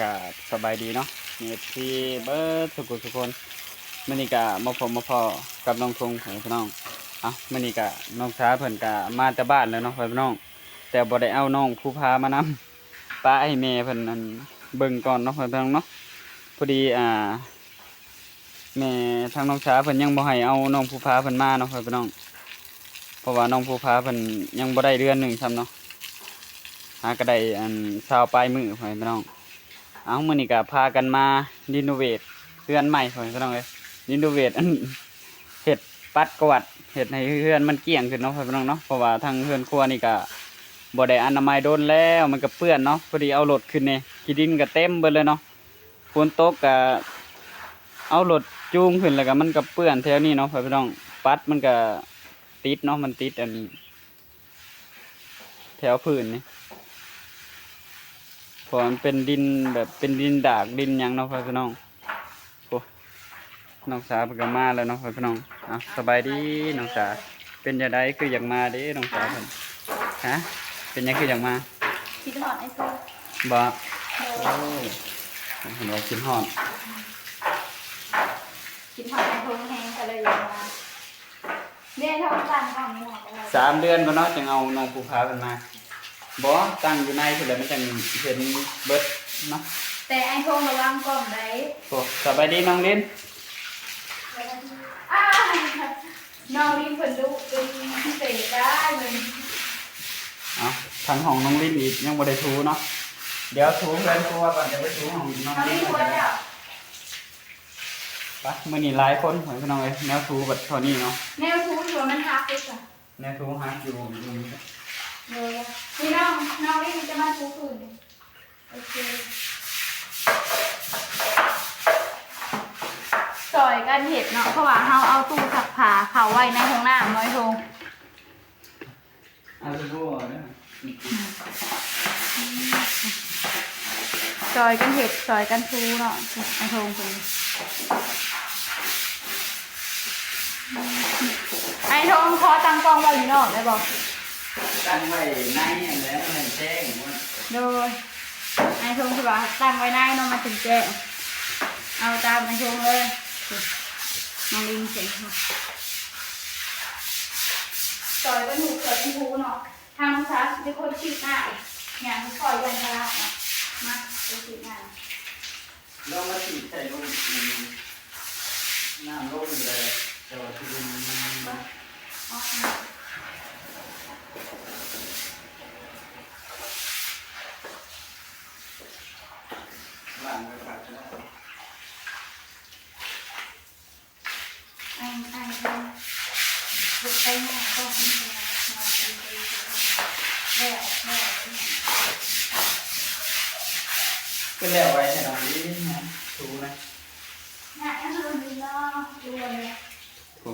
กับสบายดีเนาะนี่ที่เบิร์ดทุกคนมื่อนี้กะมาพบมาพอกับน้องทงของพี่น้องมื่อนี้กะน้องช้าเพิ่นกะมาแต่บ้านแล้วเนาะพี่น้องแต่บ่ได้เอาน้องผู้พามานำป้าให้แม่เพิ่นนั่นเบิ่งก่อนเนาะพี่น้องเนาะพอดีแม่ทางน้องช้าเพิ่นยังบ่ให้เอาน้องผู้พาเพิ่นมาเนาะพี่น้องเพราะว่าน้องผู้พาเพิ่นยังบ่ได้เดือนหนึ่งซ้ำเนาะหาก็ได้20ปลายมื้อพี่น้องมื้อนี้ก็พากันมารีโนเวทเรือนใหม่พี่น้องเอ้ยรีโนเวทเฮ็ดปัดกวาดเฮ็ดให้เรือนมันเกลี้ยงขึ้นเนาะพี่น้องเนาะเพราะว่าทางเรือนครัวนี่ก็บ่ได้อนามัยโดนแล้วมันก็เปื้อนเนาะพอดีเอารถขึ้นนี่ขี้ดินก็เต็มเบิดเลยเนาะฝนตกก็เอารถจูงขึ้นแล้วก็มันก็เปื้อนแถวนี้เนาะพี่น้องปัดมันก็ติดเนาะมันติดแถวพื้นนี่เพราะมันเป็นดินแบบเป็นดินดากดินหยังเนาะพี่น้องโอ้น้องสาเพิ่นก็มาแล้วเนาะพี่น้องสบายดีน้องสาเป็นจังไดคืออยากมาเด้น้องสาเพิ่นฮะเป็นหยังคืออยากมาคิดฮอดไอ้โซ่บ่โอ้ยเห็นว่าคิดฮอดคิดฮอดไอ้ทงแห้งก็เลยอยากมาเนี่ยท้องตั้งกล้องนี่หอดอะไร3 เดือนบ่เนาะจึงเอาน้องภูผาเพิ่นมาบ่ตั้งอยู่ในพุ่นแหละมันจังเห็นเบิดเนาะแต่ไอ้ทงระวังกล้องได้โอ้สบายดีน้องลินน้องลินเพิ่นดุเป็นพิเศษได้เลยทางห้องน้องลินอีกยังบ่ได้ถูเนาะเดี๋ยวถูเพิ่นกลัวก่อนจะไปถูห้องน้องลินไปมื้อนี้หลายคนเหมือนพี่น้องเอ้ยแนวถูบัดเท่านี้เนาะแนวทูอยู่มันฮักเลยจ้ะแนวถูฮักอยู่นี่น้องลินจะมาทูคืนโอเคซอยกันเห็ดเนาะเพราะว่าเฮาเอาตู้ซักผ้าเข้าไว้ในห้องน้ำน้อยทงซอยกันเห็ดซอยกันทูเนาะไอ้ทงเป็นไอ้ทงขอตั้งกล้องไว้อยู่นอกได้บอกตั้งไว้ในแล้วมันแจ้งโดยไอ้ทงคือว่าตั้งไว้ในเนาะมันถึงแจ้งเอาตามไอ้ทงเลยน้องลิงเสียงซอยกันหูซอยกันทูเนาะทางซ้ายเป็นคนชิดหน้าเนี่ยเขาคอยยันกระลาเนาะมาไปชิดหน้าเรามาฉีดใส่ลงน้ำลงเลยแต่ว่าที่ดินมันล้างไปปัดแล้วบุกไปหน้าก็ไม่เป็นไรนอนดีดีก็แล้วไว้ให้น้องลิ้นนะถูนะน่าจะดูดีเนาะดูเลยถู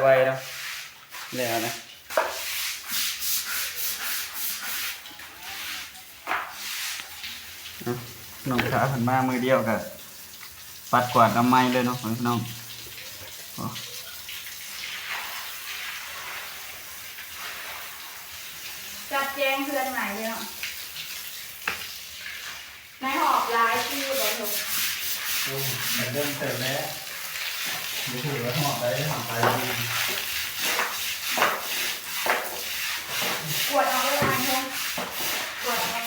ไว้แล้วแล้วนะน้องขาผันมามือเดียวกับปัดกวาดน้ำไม้เลยเนาะของน้องจัดแจงเพื่อนใหม่เลยเนาะในหอบลายที่บอลลูกโอ้มันเริ่มเติมแล้วดูถูกแล้วหอบไปหอบไปกวดเอาไว้ทานเลยกวดเอาไว้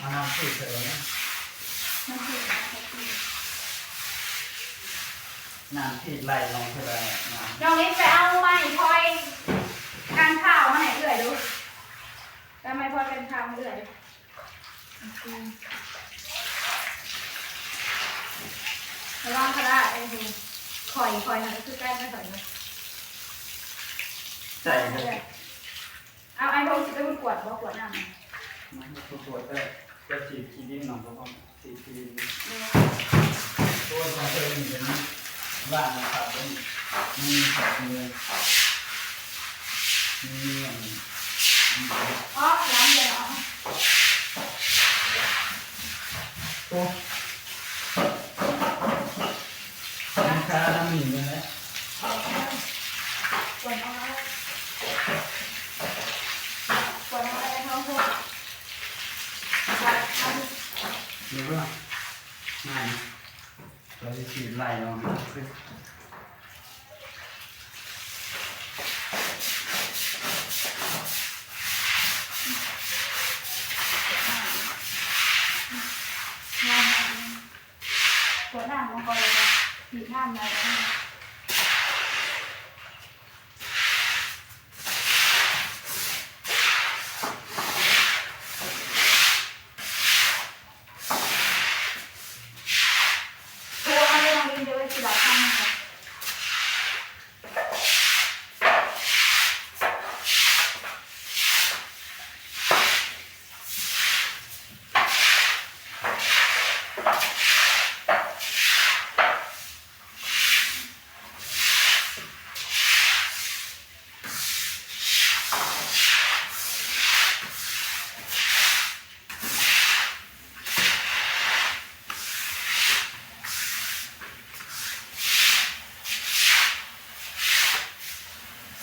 น้ำผิดเลยน้ำผิดไหลลงไปเลยน้องเล็กไปเอาไม้พลอยการข้าวมาไหนเอื่อยดูแล้วไม้พลอยเป็นข้าวมาเอื่อยแล้วลองคาราไอ้ดูคอยนะคือใกล้ไม่ถอยเลยใช่เลยเอาไอ้พวกจะไปกวดบ่กวดน้ำมันปวดจะฉีดขี้ดินหน่อยเพราะว่าฉีดขี้ดินตัวของเธอมีเป็นบ้านนะครับมีขับมือมีอ๋อล้างเดี๋ยวโอ้น้ำค้าน้ำหมิ่นเลยนะกวดเอา ดี๋ยวว่าง่ายนะเราจะฉีดไล่ลองขึ้นปวดหน้ามันก็เลยค่ะมีท่ามอะไรตัวอะไรลองดินเดี๋ยวไปสิบาททำค่ะ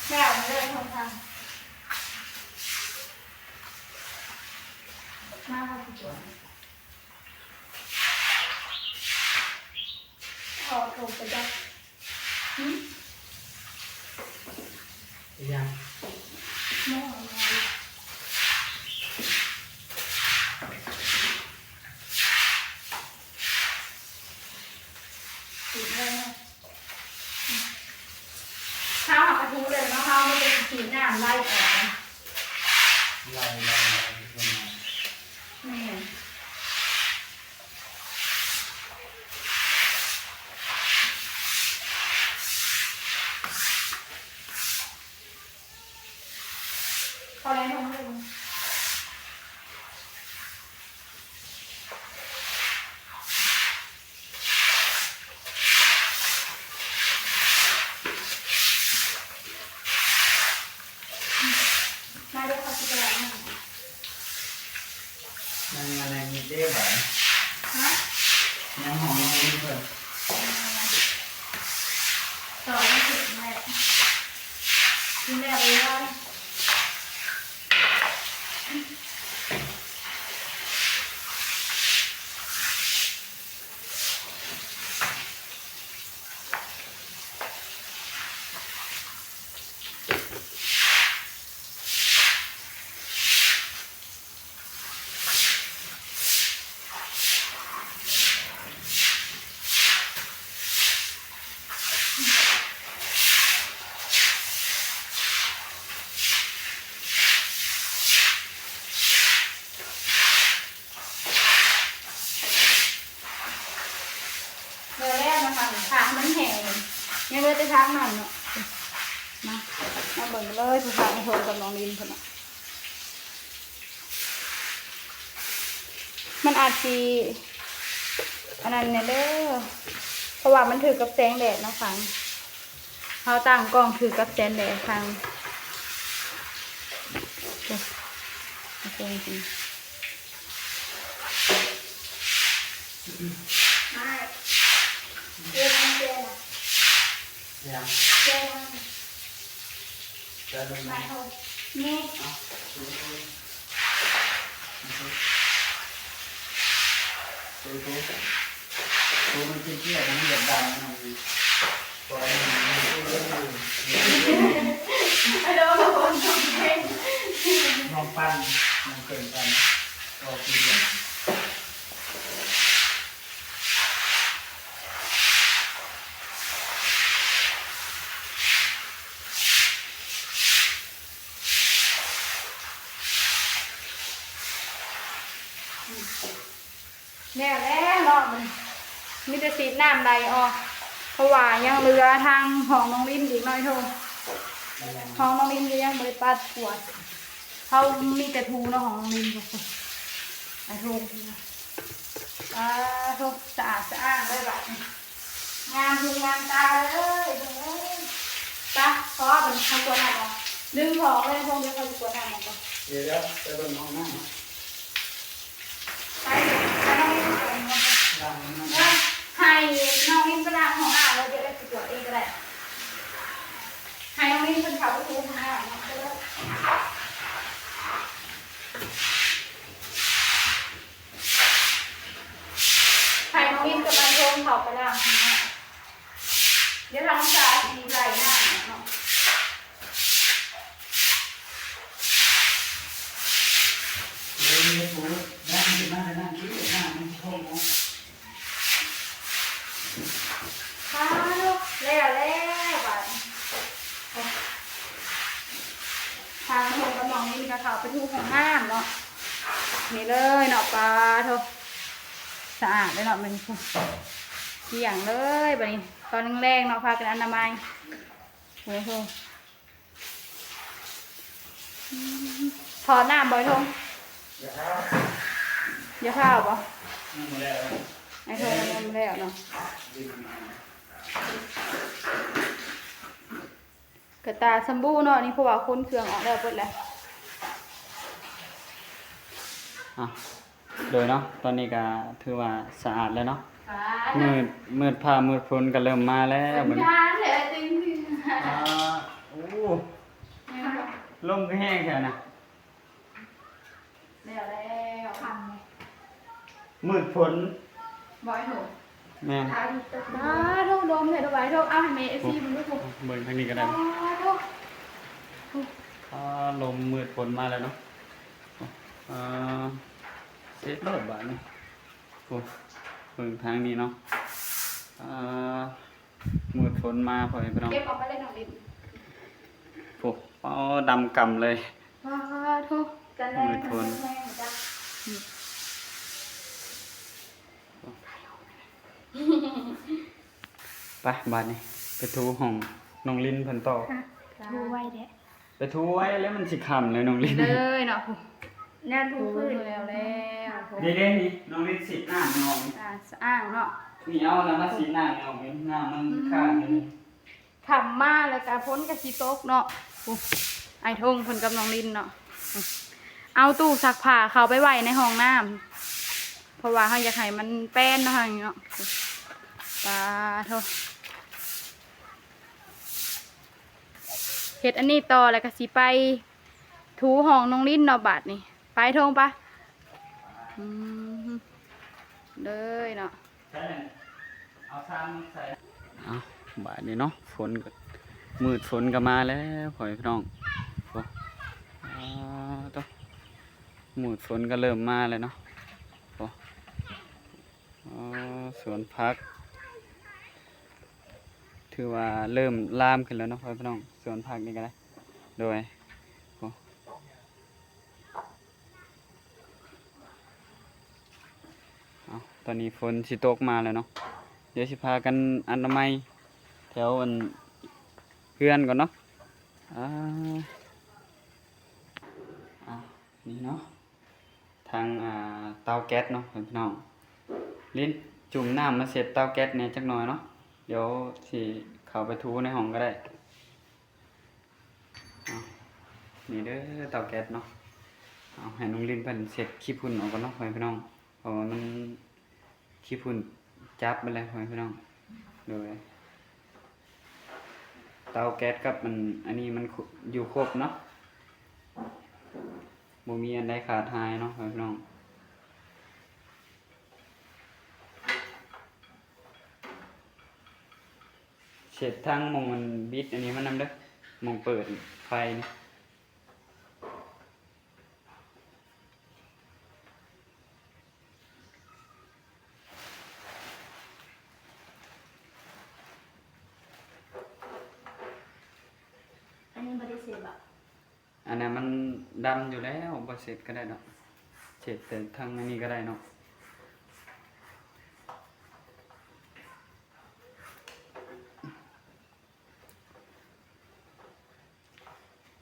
แม่เอามาเลยทำทางหน้าเขาปวดขอโทรไปได้ยังไม่เอามาติดเลยข้าวหักกระทูเลยนะข้าวไม่เป็นสีน้ำไล่ออกนะไล่นี่พอแล้วทำเลยมาเดี๋ยวเขาจะไปล้างหน้า ยังอะไรมีเด้บ่อย ฮะ ยังหอมยังไม่เปิด ต่อไม่ถึงแม่กินแบบนี้เลยเดี๋ยวแรกนะคะขามันแห้งยังเลยไปทางหน่อยเนาะมาเบิ่งเลยผู้ชายโทรกับน้องลินคนน่ะมันอาจจะอันนั้นเนี่ยเด้อเพราะว่ามันถือกับแสงแดดเนาะฟังเขาตั้งกล้องถือกับแสงแดดฟังโอเคจริงไม่เจ๊นะเจ๊นะ ยัง เจ๊นะ จะดูไหม ไม่เอานี่ ตัวมันเจี๊ยบมันเหยียบดำมันปล่อยมัน ไอ้โดนคนทำเพลง น้องปั้นมันเกินไปก็คือเดียวแล้วเนาะมันมีแต่สีน้ำไหลออกเพราะว่ายังเรือทางห้องน้องลิ้นอีกหน่อยโทห้องน้องลิ้นก็ยังบริปัดปวดเขามีแต่ทูเนาะห้องน้องลิ้นทุกคนไอ้ทูทูสะอาดสะอ้างเลยแบบงามคืองามตาเลยตาเพราะว่าเป็นเขาปวดหนักอ่ะดึงของเลยพวกนี้เขาปวดหนักอ่ะ เดี๋ยวจะเป็นน้องหน้า ไปน้องลิ้นก่อน ดังนะ ให้น้องลิ้นไปล้างห้องน้ำแล้วเดี๋ยวไปตรวจเองก็ได้ให้น้องลิ้นเป็นเขาไปดูห้องน้ำก็ได้ นี่ก็เข้าไปทูของน้ำเนาะนี่เลยเนาะปลาโทสะอาดเลยเนาะมันเกี่ยงเลยแบบนี้ตอนแรกๆเนาะพากันอนามัยโอ้โหถอดน้ำบ่อยทงอย่าข้าวปะไอ้ทงมันแล้วเนาะกระตาซัมบูเนาะนี่เพราะว่าคนเครื่องออกแล้วเปิดแล้ว โดยเนาะตอนนี้ก็ถือว่าสะอาดแล้วเนาะ ค่ะ มืดผ้ามืดฝนก็เริ่มมาแล้วบัดนี้ จานเลยจริง โอ้ลมก็แห้งแค่นะ แล้วทำไง มืดฝน บ่อยหนู แม่น ทาดีตุ๊กตาทุกดมเลยทุกใบทุกเอาให้เมย์ซีมันด้วยทุก เบิ่งทางนี้ก็ได้ ทุก ลมมืดฝนมาแล้วเนาะเซ็ตรถบาดนี่โอ้เบิ่งทางนี้เนาะมืดฝนมาพอพี่น้อง เก็บออกไปเลยน้องดิน โอ้ดำกำเลย ว้าทุกจะแรงจะแรงจ้ะ ไปบาดนี้ไปทูห้องน้องลินเพิ่นต่อ ดูไว้เด้ ไปทูไว้แล้วมันสิค่ำเลยน้องลิน เลยเนาะแน่นทุกพื้นแล้ว นี่เด้นี่น้องลินสิหน้าน้อง สะอ้างเนาะ นี่เอาแล้วมาสิหน้าน้องหน้ามันข้างนี่ ทำมาแล้วก็พ้นกะชีโต๊กเนาะไอ้ทงเพิ่นกับน้องลินเนาะเอาตู้ซักผ้าเขาไปไว้ในห้องน้ำเพราะว่าเขาอยากให้มันแป้นเนาะอย่างเงี้ยปลาโทเฮ็ดอันนี้ต่อแล้วก็สิไปถูห้องน้องลินเนาะบาดนี่ไปทงปะเลยเนาะ ใช่เอาซ้ำใส่เอาบาดนี้เนาะฝนก็มืดฝนก็มาแล้วพ่อพี่น้องโอ้ต้องมืดฝนก็เริ่มมาแล้วเนาะโอ้สวนพักถือว่าเริ่มลามขึ้นแล้วเนาะพ่อพี่น้องสวนพักนี่ก็ได้โดยโอ้เอาตอนนี้ฝนสิตกมาแล้วเนาะเดี๋ยวสิพากันอนามัยแถวอันเพื่อนก่อนเนาะนี่เนาะทางเตาแก๊สเนาะพี่น้องลิ้นจุ่มน้ำมาเสร็จเตาแก๊สเนี่ยจักหน่อยเนาะเดี๋ยวสิเข้าไปทูในห้องก็ได้นี่เด้อเตาแก๊สเนาะเอาให้น้องลิ้นเพิ่นเสร็จขี้ฝุ่นออกก่อนเนาะพี่น้องเพราะว่ามันขี้ฝุ่นจับไปแล้วพี่น้องโดยเตาแก๊สกับมันอันนี้มันอยู่ครบเนาะบ่มีอันใดขาดหายเนาะพี่น้องเสร็จทั้งมองมันบิดอันนี้มันนำเด้อมองเปิดไฟนี่อันนี้บริเสธแบบ อันนั้นมันดำอยู่แล้วบ่เสร็จก็ได้เนาะเสร็จแต่ทางอันนี้ก็ได้เนาะ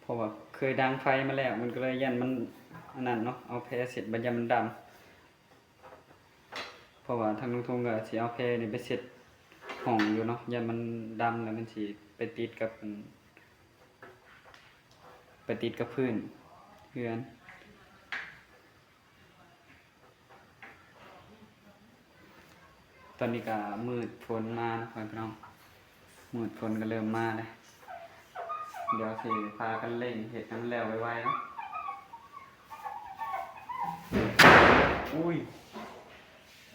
เพราะว่าเคยดังไฟมาแล้วมันก็เลยยันมันอันนั้นเนาะเอาแพรเสร็จบัดยันมันดำเพราะว่าทางลุงทงก็สิเอาแพรนี่ไปเสร็จห้องอยู่เนาะยันมันดำแล้วมันสิไปติดกับพื้นเพื่อนตอนนี้ก็มืดฝนมานะพี่น้องมืดฝนก็เริ่มมาเลยเดี๋ยวสิพากันเล่นเห็ดนั้นแล้วไวๆเนาะอุ้ย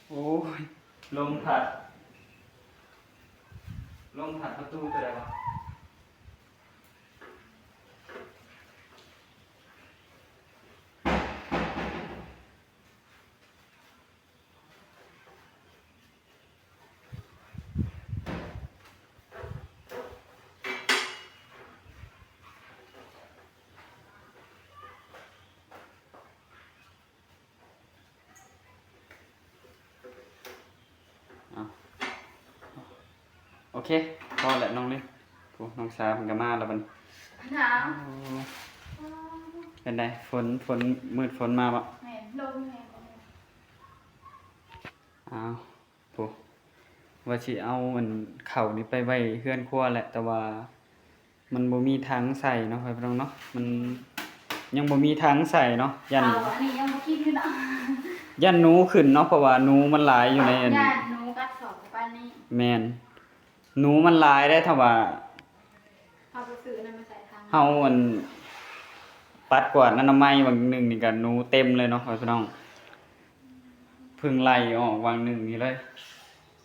โอ้ยลมพัดประตูตัวใดวะ เคพอแล้วน้องเล่นโอ้น้องสาวเพิ่นก็มาแล้วบัด หนาว เป็นไดฝนมืดฝนมาบ่ แม่ลมแม่ อ้าวโหว่าสิเอามันเข้านี่ไปไว้เฮือนครัวแหละ แต่ว่ามันบ่มีถังใส่เนาะพี่น้องเนาะมันยังบ่มีถังใส่เนาะยัน เอาอันนี้ยังบ่คิดอยู่เนาะ ยันหนูขึ้นเนาะเพราะว่าหนูมันหลายอยู่ในอัน ญาติหนูกัดสอบปานนี้ แม่นหนูมันหลายได้ถ้าว่า เอาไปซื้อนั่นมาใส่ทาง เฮาอันปัดกวาดอนามัยบางหนึงนี่ก็หนูเต็มเลยเนาะพี่น้องเพิ่งไล่ออกวางหนึงนี่เลย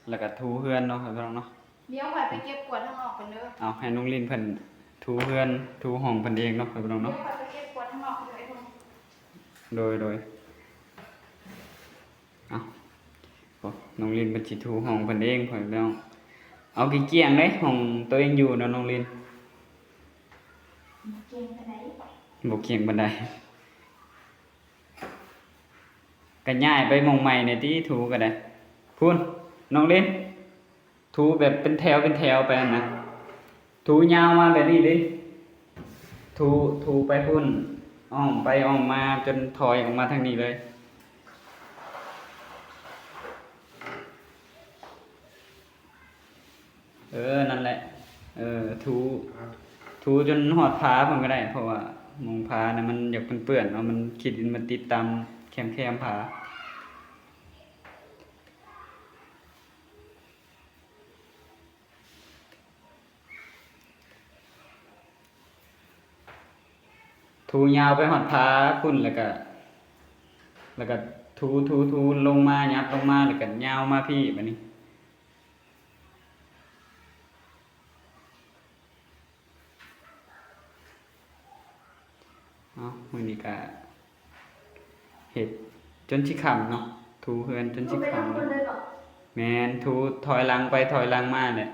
แล้วก็ถูเฮือนเนาะพี่น้องเนาะ เดี๋ยวข่อยไปเก็บกวาดข้างนอกกันเด้อ เอาให้น้องลินเพิ่นถูเฮือนถูห้องเพิ่นเองเนาะพี่น้อง เดี๋ยว เนาะ ข่อยไปเก็บกวาดข้างนอกเลยไอ้คน โดยเอาโอ้น้องลินเพิ่นสิถูห้องเพิ่นเองพี่น้องเอาเกลี้ยงๆเด้ห้องตัวเองอยู่เนาะน้องลิน เก่งปานใด บ่เกลี้ยงปานใดก็ย้ายไปหม้องใหม่เนี่ยติถูก็ได้พูนน้องลินถูแบบเป็นแถวไปนั่นนะถูยาวมาแบบนี้ดิถูไปพุ่นอ้อมไปอ้อมมาจนถอยออกมาทางนี้เลยนั่นแหละถูจนหอดผาผมก็ได้เพราะว่าหมองผานะมันอยากเปื้อนๆเนาะมันขีดดินมันติดตามแคมผาถูยาวไปหอดผาพุ่นแล้วก็ถูลงมายับลงมาแล้วก็ยาวมาพี่บัดนี้มื้อนี้ก็เฮ็ดจนสิค่ำเนาะถูเฮือนจนสิ ไป ค่ำ ทำคนเลยบ่ แม่นถูถอยหลังไปถอยหลังมาเนี่ย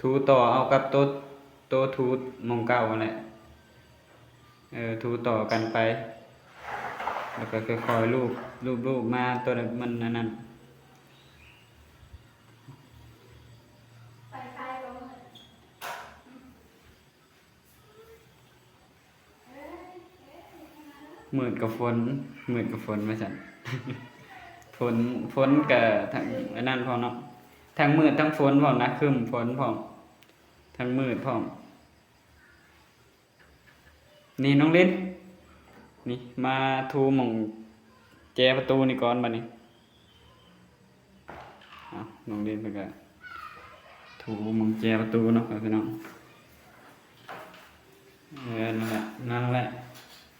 ถูต่อเอากับโต๊ะถูหม้องเก่านั่นแหละถูต่อกันไป แล้วก็ค่อยๆรูปมาตัวนั้นมันอันนั้น ไปไกลบ่มื้อ มืดกับฝนว่าซั่น ฝนก็ทั้งอันนั้นพร้อมเนาะทั้งมืดทั้งฝนพร้อมนะครึ้มฝนพร้อมทั้งมืดพร้อมนี่น้องลิ้นนี่มาทูหม่องแจประตูนี่ก่อนบัดนี้น้องลิ้นเพิ่นก็ทูหม่องแจประตูเนาะพี่น้องนั่นแหละ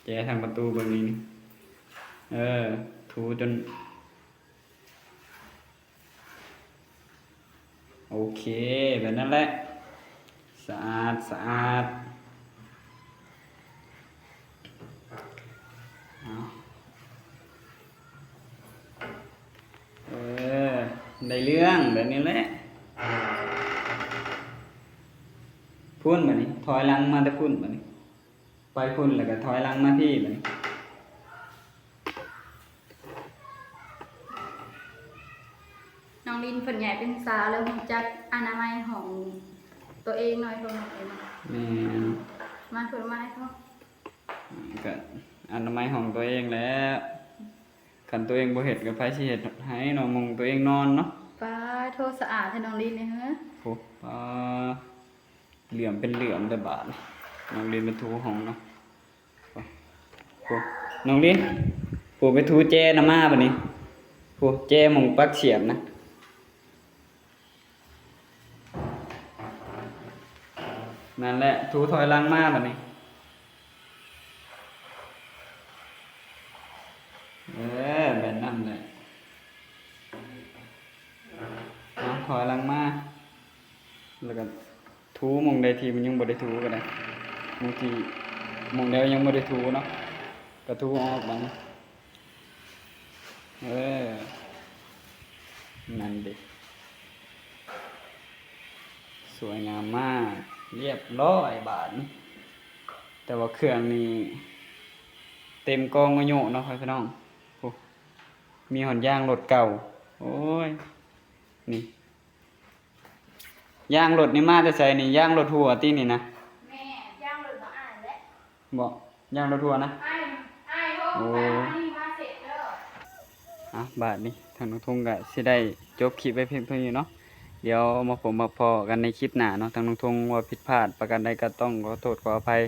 แจทางประตูเบิ่งนี้นี่ถูจนโอเคแบบนั้นแหละสะอาดได้เรื่องแบบนี้แหละพุ่นบัดนี้ถอยหลังมาแต่พุ่นบัดนี้ไปพุ่นแล้วก็ถอยหลังมาพี่บัดนี้น้องลินเพิ่นใหญ่เป็นสาวแล้วรู้จักอนามัยของตัวเองหน่อยเพิ่นบอกเอง แม่น มาเพิ่นมาให้เขา ก็อนามัยของตัวเองแหล้วคันตัวเองบ่เฮ็ดก็ไผสิเฮ็ดให้เนาะหมองตัวเองนอนเนาะ ป้าโทษสะอาดให้น้องลินเนี่ยเฮ้อ โอ้เหลื่อมเป็นเหลื่อมแต่บาดน้องลินไปถูห้องเนาะโอ้น้องลินปู่ไปถูแจน่ะมาบัดนี้โอ้แจหม่องปลั๊กเสียบนะนั่นแหละถูถอยหลังมาบัดนี้แบบนั้นแหละถอยหลังมาแล้วก็ถูหม่องใดที่มันยังบ่ได้ถูก็ได้บางทีหม่องใดยังบ่ได้ถูเนาะก็ถูออกบัดนี้นั่นดิสวยงามมากเรียบร้อยบาดนี้แต่ว่าเครื่องนี้เต็มกองอายุเนาะพี่น้องโอ้ มีหอนยางรถเก่าโอ้ยนี่ยางรถนี่มาแต่ไสนี่ยางรถหัวตินี่นะ แม่ย่างเลยบ่อ่านแล้ว บ่ยางรถหัวนะ อ้ายโทรไปอันนี้มาเสร็จเด้อ บาทนี้ทางน้องทุ่งก็สิได้จบคลิปไว้เพียงเท่านี้เนาะเดี๋ยวมาผมมาพอกันในคลิปหน้าเนาะทางน้องทุ่งว่าผิดพลาดประการใดก็ต้องขอโทษขออภัย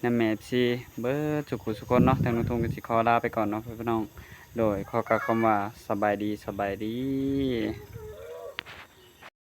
นำแม่ FC เบิดทุกผู้ทุกคนเนาะทางน้องทุ่งก็สิขอลาไปก่อนเนาะพี่น้องโดยขอกล่าวคำว่าสบายดี